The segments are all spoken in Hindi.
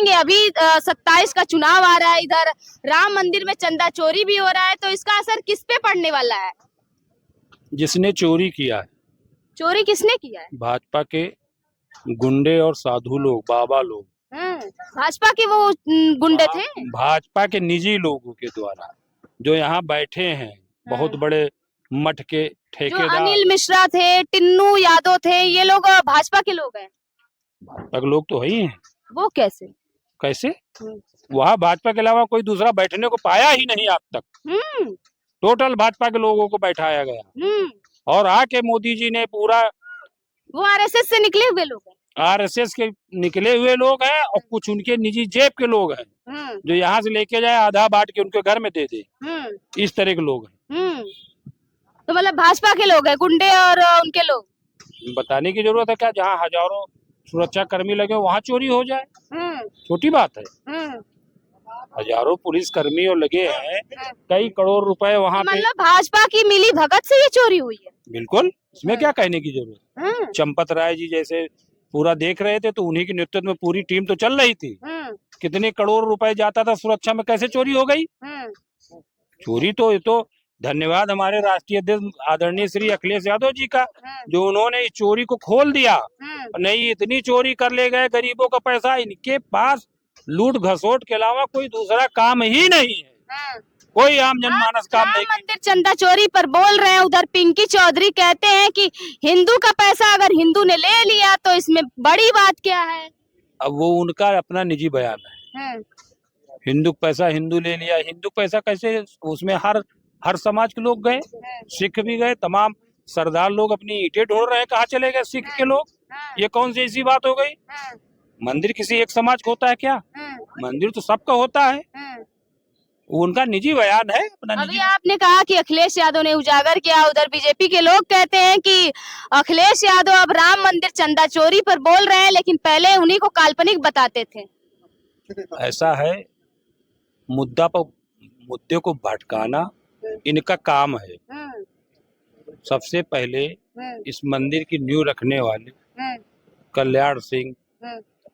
बताएंगे अभी 27 का चुनाव आ रहा है, इधर राम मंदिर में चंदा चोरी भी हो रहा है, तो इसका असर किस पे पड़ने वाला है? जिसने चोरी किया है चोरी किसने किया है? भाजपा के गुंडे और साधु लोग, बाबा लोग, भाजपा के वो गुंडे थे। भाजपा के निजी लोगों के द्वारा जो यहाँ बैठे हैं, बहुत बड़े मठ के जो ठेकेदार। अनिल मिश्रा थे, टिन्नू यादव थे, ये लोग भाजपा के लोग हैं। भाजपा के लोग तो है ही हैं। वो कैसे? कैसे? वहाँ भाजपा के अलावा कोई दूसरा बैठने को पाया ही नहीं आज तक। टोटल भाजपा के लोगों को बैठाया गया और आके मोदी जी ने पूरा, वो आरएसएस से निकले हुए लोग हैं। आरएसएस के निकले हुए लोग हैं और कुछ उनके निजी जेब के लोग हैं जो यहाँ से लेके जाए आधा बांट के उनके घर में दे दे, इस तरह के लोग हैं। तो मतलब भाजपा के लोग हैं गुंडे और उनके लोग। बताने की जरूरत है क्या? जहाँ हजारों सुरक्षा कर्मी लगे वहाँ चोरी हो जाए, छोटी बात है। हजारों पुलिस कर्मी और लगे हैं, कई करोड़ रुपए वहाँ पे। मतलब भाजपा की मिली भगत से ये चोरी हुई है। बिल्कुल, इसमें क्या कहने की जरूरत। चंपत राय जी जैसे पूरा देख रहे थे, तो उन्हीं के नेतृत्व में पूरी टीम तो चल रही थी। कितने करोड़ रुपए जाता था सुरक्षा में, कैसे चोरी हो गई? चोरी तो ये तो धन्यवाद हमारे राष्ट्रीय अध्यक्ष आदरणीय श्री अखिलेश यादव जी का, जो उन्होंने इस चोरी को खोल दिया। नहीं, इतनी चोरी कर ले गए, गरीबों का पैसा। इनके पास लूट घसोट के अलावा कोई दूसरा काम ही नहीं है, कोई आम जनमानस काम नहीं। मंदिर चंदा चोरी पर बोल रहे हैं, उधर पिंकी चौधरी कहते हैं कि हिंदू का पैसा अगर हिंदू ने ले लिया तो इसमें बड़ी बात क्या है? अब वो उनका अपना निजी बयान है। हिंदू पैसा हिंदू ले लिया, हिंदू पैसा कैसे? उसमें हर समाज के लोग गए, सिख भी गए, तमाम सरदार लोग अपनी ईंटें ढूंढ रहे हैं, कहाँ चले गए सिख के लोग? ये कौन सी ऐसी बात हो गई? मंदिर किसी एक समाज का होता है क्या? मंदिर तो सबका होता है। उनका निजी बयान है, अपना अभी आपने कहा कि अखिलेश यादव ने उजागर किया, उधर बीजेपी के लोग कहते हैं कि अखिलेश यादव अब राम मंदिर चंदा चोरी पर बोल रहे हैं, लेकिन पहले उन्हीं को काल्पनिक बताते थे। ऐसा है, मुद्दे को भटकाना इनका काम है। सबसे पहले इस मंदिर की नींव रखने वाले कल्याण सिंह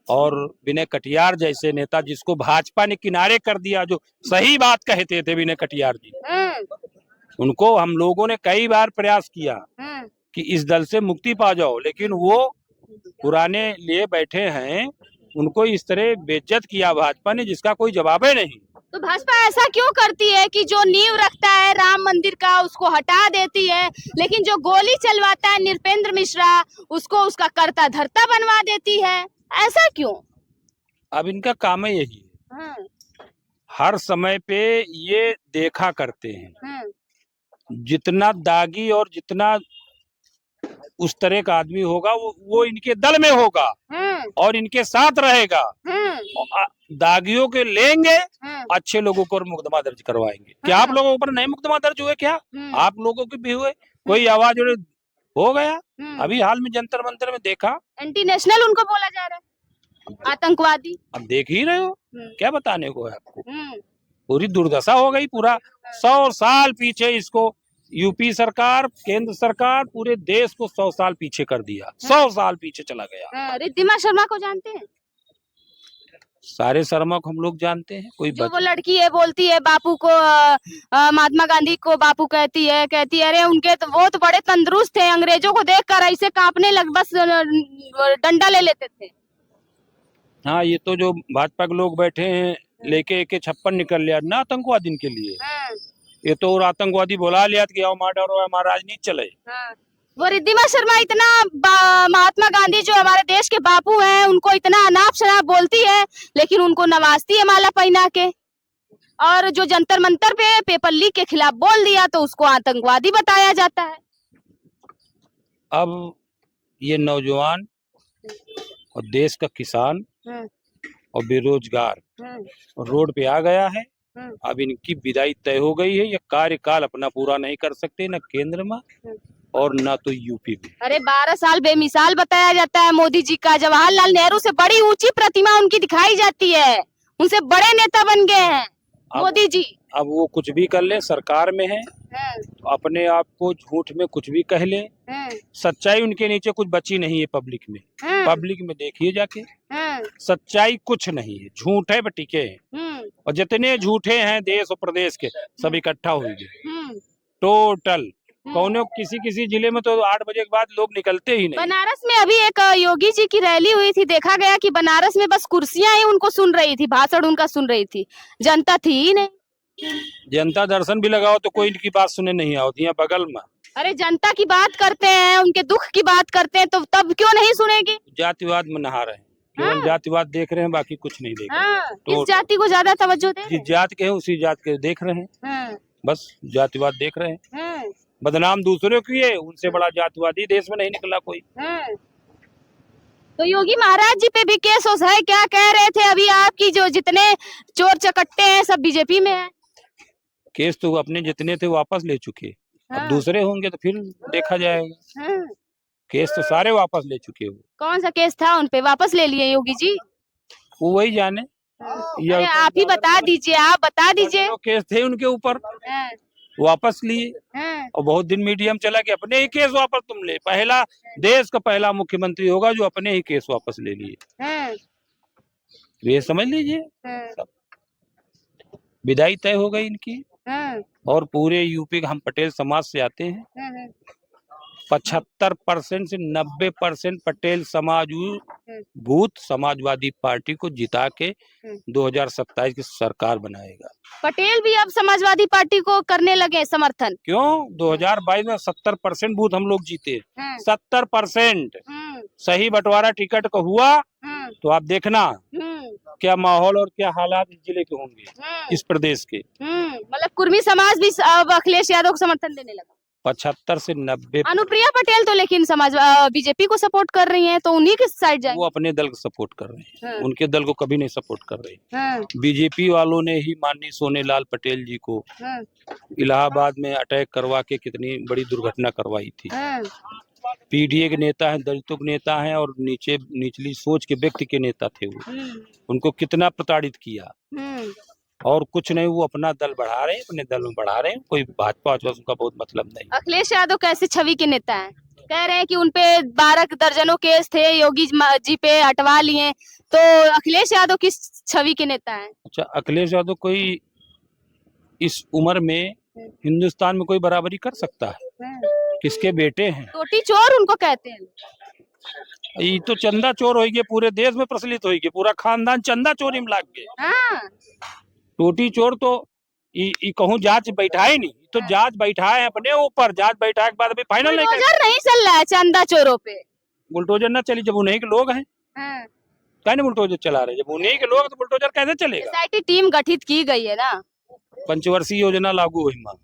और विनय कटियार जैसे नेता, जिसको भाजपा ने किनारे कर दिया, जो सही बात कहते थे विनय कटियार जी, उनको हम लोगों ने कई बार प्रयास किया कि इस दल से मुक्ति पा जाओ, लेकिन वो पुराने लिए बैठे हैं। उनको इस तरह बेइज्जत किया भाजपा ने, जिसका कोई जवाब ही नहीं। तो भाजपा ऐसा क्यों करती है कि जो नींव रखता है राम मंदिर का उसको हटा देती है, लेकिन जो गोली चलवाता है नृपेंद्र मिश्रा उसको उसका कर्ता धर्ता बनवा देती है? ऐसा क्यों? अब इनका काम है यही, हर समय पे ये देखा करते हैं, जितना दागी और जितना उस तरह का आदमी होगा वो इनके दल में होगा और इनके साथ रहेगा। दागियों के लेंगे, अच्छे लोगों को मुकदमा दर्ज करवाएंगे। क्या आप लोगों पर नहीं मुकदमा दर्ज हुए? क्या आप लोगों के भी हुए? कोई आवाज हो गया? अभी हाल में जंतर मंतर में देखा, एंटी नेशनल उनको बोला जा रहा है, आतंकवादी। अब देख ही रहे हो, क्या बताने को है आपको। पूरी दुर्दशा हो गई, पूरा 100 साल पीछे इसको यूपी सरकार, केंद्र सरकार पूरे देश को 100 साल पीछे कर दिया। 100 साल पीछे चला गया। रिद्धिमा शर्मा को जानते हैं? सारे शर्मा को हम लोग जानते हैं। कोई जो वो लड़की है, बोलती है बापू को, महात्मा गांधी को बापू कहती है अरे उनके तो वो तो बड़े तंदुरुस्त थे, अंग्रेजों को देखकर ऐसे कांपने लग, बस डंडा ले लेते थे। हाँ, ये तो जो भाजपा के लोग बैठे हैं लेके AK-56 निकल लिया ना आतंकवादी के लिए। ये तो और आतंकवादी बुला लिया कि आओ मार डालो, हमारा राजनीति चले। वो रिद्धिमा शर्मा इतना महात्मा गांधी जो हमारे देश के बापू हैं उनको इतना अनाप शनाप बोलती है, लेकिन उनको नवाजती है माला पहना के। और जो जंतर मंतर पे पेपर लीक के खिलाफ बोल दिया तो उसको आतंकवादी बताया जाता है। अब ये नौजवान और देश का किसान और बेरोजगार रोड पे आ गया है। अब इनकी विदाई तय हो गई है। ये कार्यकाल अपना पूरा नहीं कर सकते, न केंद्र में और न तो यूपी में। अरे 12 साल बेमिसाल बताया जाता है मोदी जी का। जवाहरलाल नेहरू से बड़ी ऊंची प्रतिमा उनकी दिखाई जाती है, उनसे बड़े नेता बन गए हैं मोदी जी। अब वो कुछ भी कर ले, सरकार में है तो अपने आप को झूठ में कुछ भी कह ले। सच्चाई उनके नीचे कुछ बची नहीं है पब्लिक में। पब्लिक में देखिए जाके, सच्चाई कुछ नहीं है, झूठ है टिके हैं। और जितने झूठे हैं देश और प्रदेश के सब इकट्ठा होंगे टोटल। कौनो किसी किसी जिले में तो 8 बजे के बाद लोग निकलते ही नहीं। बनारस में अभी एक योगी जी की रैली हुई थी, देखा गया कि बनारस में बस कुर्सियां ही उनको सुन रही थी, भाषण उनका सुन रही थी, जनता थी ही नहीं। जनता दर्शन भी लगाओ तो कोई इनकी बात सुने नहीं होती है बगल में। अरे जनता की बात करते हैं, उनके दुख की बात करते हैं, तो तब क्यों नहीं सुनेगी? जातिवाद में नहा रहे हैं, केवल जातिवाद देख रहे हैं, बाकी कुछ नहीं देख रहे। किस जाति को ज्यादा तवज्जो दे? जिस जात के है उसी जात के देख रहे हैं, बस जातिवाद देख रहे हैं। बदनाम दूसरे की है, उनसे बड़ा जातिवादी देश में नहीं निकला कोई। तो योगी महाराज जी पे भी केस है, क्या कह रहे थे अभी आपकी जो जितने चोर चकट्टे हैं सब बीजेपी में है? केस तो अपने जितने थे वापस ले चुके, अब दूसरे होंगे तो फिर देखा जाएगा। केस तो सारे वापस ले चुके हो। कौन सा केस था उन पे वापस ले लिए योगी जी? वो वही जाने। अरे आप ही बता दीजिए, आप बता दीजिए। केस थे उनके ऊपर, वापस लिए और बहुत दिन मीडिया में चला कि अपने ही केस वापस तुम ले। पहला देश का पहला मुख्यमंत्री होगा जो अपने ही केस वापस ले लिए। ये समझ लीजिए विदाई तय हो गई इनकी। और पूरे यूपी का हम पटेल समाज से आते हैं, 75% से 90% पटेल समाज भूत समाजवादी पार्टी को जिता के 2027 की सरकार बनाएगा। पटेल भी अब समाजवादी पार्टी को करने लगे समर्थन। क्यों? 2022 में 70% बूथ हम लोग जीते। 70% सही बंटवारा टिकट का हुआ तो आप देखना क्या माहौल और क्या हालात इस जिले के होंगे, इस प्रदेश के। मतलब कुर्मी समाज भी अब अखिलेश यादव को समर्थन देने लगा। 75 से 90। अनुप्रिया पटेल तो लेकिन समाज बीजेपी को सपोर्ट कर रही हैं, तो उन्हीं के साइड जाएंगे। वो अपने दल को सपोर्ट कर रहे हैं, उनके दल को कभी नहीं सपोर्ट कर रहे। बीजेपी वालों ने ही माननीय सोनेलाल पटेल जी को इलाहाबाद में अटैक करवा के कितनी बड़ी दुर्घटना करवाई थी। पीडीए के नेता हैं, दलितों के नेता हैं और निचली सोच के व्यक्ति के नेता थे वो। उनको कितना प्रताड़ित किया और कुछ नहीं। वो अपना दल बढ़ा रहे हैं, अपने दल में बढ़ा रहे हैं, कोई भाजपा उनका बहुत मतलब नहीं। अखिलेश यादव कैसे छवि के नेता हैं? कह रहे हैं कि उनपे 12 दर्जनों केस थे, योगी जी पे हटवा लिए, तो अखिलेश यादव किस छवि के नेता हैं? अच्छा, अखिलेश यादव कोई इस उम्र में हिंदुस्तान में कोई बराबरी कर सकता है? किसके बेटे हैं? टोटी चोर उनको कहते हैं। ये तो चंदा चोर होगी, पूरे देश में प्रचलित होगी, पूरा खानदान चंदा चोरी में लाग गए। टोटी चोर तो कहूँ जांच बैठाए नहीं, तो जांच बैठाए अपने ऊपर, जांच बैठाए के बाद अभी फाइनल नहीं चल रहा है चंदा चोरों पे। बुलडोजर ना चली, जब उन्हीं के लोग हैं। क्या बुलडोजर चला रहे? जब उन्हीं के लोग तो बुलडोजर कैसे चलेगा? एसआईटी टीम गठित की गई है ना, पंचवर्षीय योजना लागू हुई माँ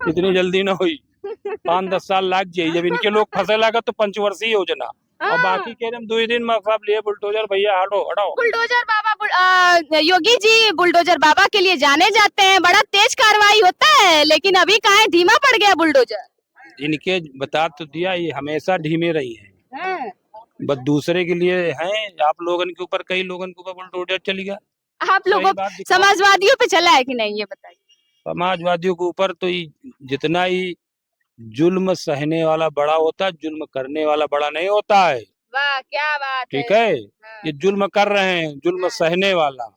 इतनी जल्दी ना हुई, 5-10 साल लाग जाये। जब इनके लोग फंसे लगा तो पंचवर्षीय योजना, और बाकी कह रहे हम 2 दिन में सब लिए बुलडोजर भैया हटो हटाओ। बुलडोजर बाबा योगी जी बुलडोजर बाबा के लिए जाने जाते हैं, बड़ा तेज कार्रवाई होता है, लेकिन अभी कहाँ धीमा पड़ गया बुलडोजर। इनके बता तो दिया, ये हमेशा धीमे रही है, बस दूसरे के लिए हैं। आप लोगों के ऊपर, कई लोगों के ऊपर बुलडोजर चल गया। आप लोगों समाजवादियों पे चला है कि नहीं, ये बताइए। समाजवादियों के ऊपर तो जितना ही जुल्म सहने वाला बड़ा होता है, जुल्म करने वाला बड़ा नहीं होता है। वाह क्या बात ठीक है। ये जुल्म कर रहे हैं, जुल्म सहने वाला।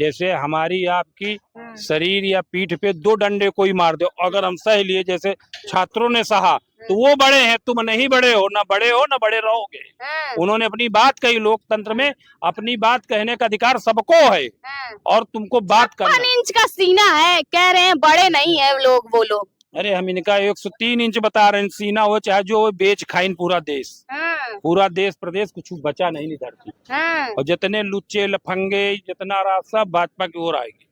जैसे हमारी आपकी शरीर या पीठ पे 2 डंडे कोई मार दे, अगर हम सह लिए, जैसे छात्रों ने सहा, तो वो बड़े हैं, तुम नहीं बड़े हो, ना बड़े हो ना बड़े रहोगे। उन्होंने अपनी बात कही, लोकतंत्र में अपनी बात कहने का अधिकार सबको है, और तुमको बात करना। 56 इंच का सीना है, कह रहे हैं बड़े नहीं है लोग, वो लोग। अरे हम इनका 103 इंच बता रहे हैं, सीना हो चाहे जो बेच खाइन पूरा देश। पूरा देश प्रदेश कुछ बचा नहीं धरती। और जितने लुच्चे लफंगे जितना सब भाजपा की ओर आएगी,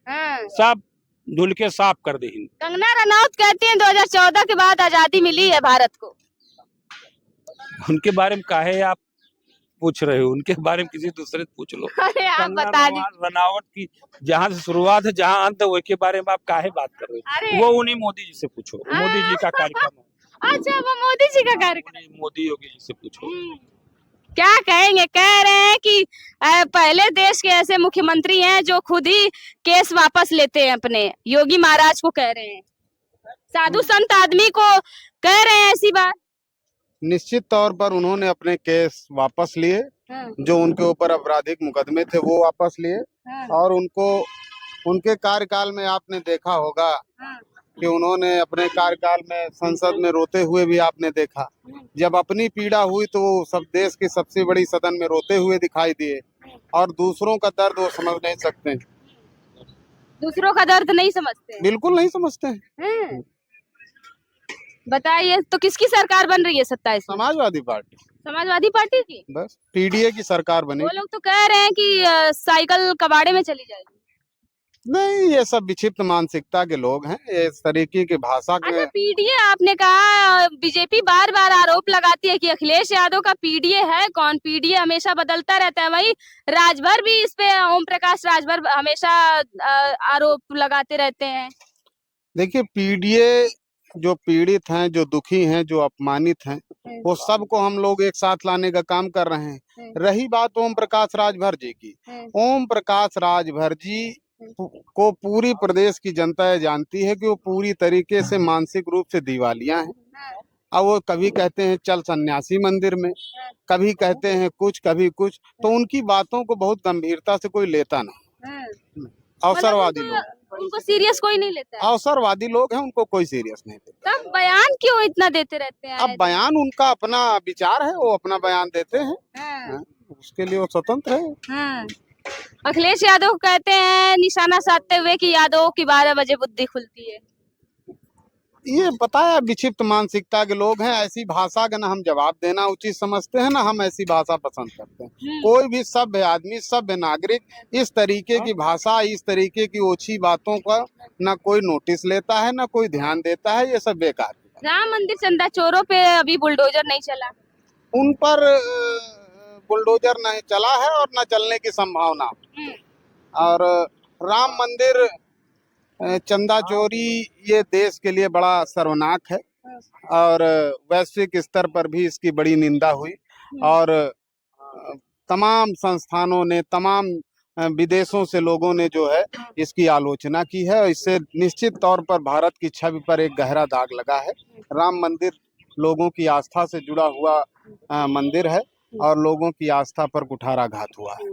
सब धुल के साफ कर दे। कंगना रनौत कहती हैं 2014 के बाद आजादी मिली है भारत को। उनके बारे में काहे आप पूछ रहे हो? उनके बारे में किसी दूसरे से पूछ लो। अरे आप बता दीजिए। रनौत की जहाँ से शुरुआत है जहाँ अंत है, उसके बारे में आप काहे बात कर रहे हो? वो उन्हीं मोदी जी से पूछो, मोदी जी का कार्यक्रम है। अच्छा, वो मोदी जी का कार्यक्रम, मोदी योगी जी से पूछो। क्या कहेंगे? कह रहे हैं कि पहले देश के ऐसे मुख्यमंत्री हैं जो खुद ही केस वापस लेते हैं अपने। योगी महाराज को कह रहे हैं, साधु संत आदमी को कह रहे हैं ऐसी बात। निश्चित तौर पर उन्होंने अपने केस वापस लिए, जो उनके ऊपर आपराधिक मुकदमे थे वो वापस लिए, और उनको उनके कार्यकाल में आपने देखा होगा कि उन्होंने अपने कार्यकाल में संसद में रोते हुए भी आपने देखा। जब अपनी पीड़ा हुई तो वो सब देश की सबसे बड़ी सदन में रोते हुए दिखाई दिए, और दूसरों का दर्द वो समझ नहीं सकते हैं। दूसरों का दर्द नहीं समझते? बिल्कुल नहीं समझते हैं। बताइए तो किसकी सरकार बन रही है 27 में? समाजवादी पार्टी। समाजवादी पार्टी की? बस पीडीए की सरकार बनी। वो लोग तो कह रहे हैं कि साइकिल कबाड़े में चली जाएगी। नहीं, ये सब विक्षिप्त मानसिकता के लोग हैं, ये इस तरीके की भाषा के। अच्छा, पीडीए आपने कहा, बीजेपी बार बार आरोप लगाती है कि अखिलेश यादव का पीडीए है कौन? पीडीए हमेशा बदलता रहता है। वही राजभर भी इस पे, ओम प्रकाश राजभर हमेशा आरोप लगाते रहते हैं। देखिए, पीडीए जो पीड़ित हैं, जो दुखी हैं, जो अपमानित हैं, वो सबको हम लोग एक साथ लाने का काम कर रहे हैं। रही बात ओम प्रकाश राजभर जी की, ओम प्रकाश राजभर जी को पूरी प्रदेश की जनता ये जानती है कि वो पूरी तरीके से मानसिक रूप से दिवालिया हैं। अब वो कभी कहते हैं चल सन्यासी मंदिर में, कभी कहते हैं कुछ, कभी कुछ, तो उनकी बातों को बहुत गंभीरता से कोई लेता नहीं। अवसरवादी लोग, उनको सीरियस कोई नहीं लेता है। अवसरवादी लोग हैं, उनको कोई सीरियस नहीं लेता। तब बयान क्यों इतना देते रहते हैं? अब बयान उनका अपना विचार है, वो अपना बयान देते हैं। हाँ, उसके लिए वो स्वतंत्र है। हाँ। अखिलेश यादव कहते हैं निशाना साधते हुए कि यादव की 12 बजे बुद्धि खुलती है। ये बताया, विक्षिप्त मानसिकता के लोग हैं। ऐसी भाषा का ना हम जवाब देना उचित समझते हैं, ना हम ऐसी भाषा पसंद करते हैं। कोई भी सभ्य आदमी, सभ्य नागरिक इस तरीके की भाषा, इस तरीके की ओछी बातों का ना कोई नोटिस लेता है, ना कोई ध्यान देता है। ये सब बेकार। राम मंदिर चंदा चोरों पे अभी बुलडोजर नहीं चला? उन पर बुलडोजर नहीं चला है और न चलने की संभावना। और राम मंदिर चंदा चोरी ये देश के लिए बड़ा सर्वनाक है, और वैश्विक स्तर पर भी इसकी बड़ी निंदा हुई, और तमाम संस्थानों ने, तमाम विदेशों से लोगों ने जो है इसकी आलोचना की है, और इससे निश्चित तौर पर भारत की छवि पर एक गहरा दाग लगा है। राम मंदिर लोगों की आस्था से जुड़ा हुआ मंदिर है, और लोगों की आस्था पर कुठाराघात हुआ है।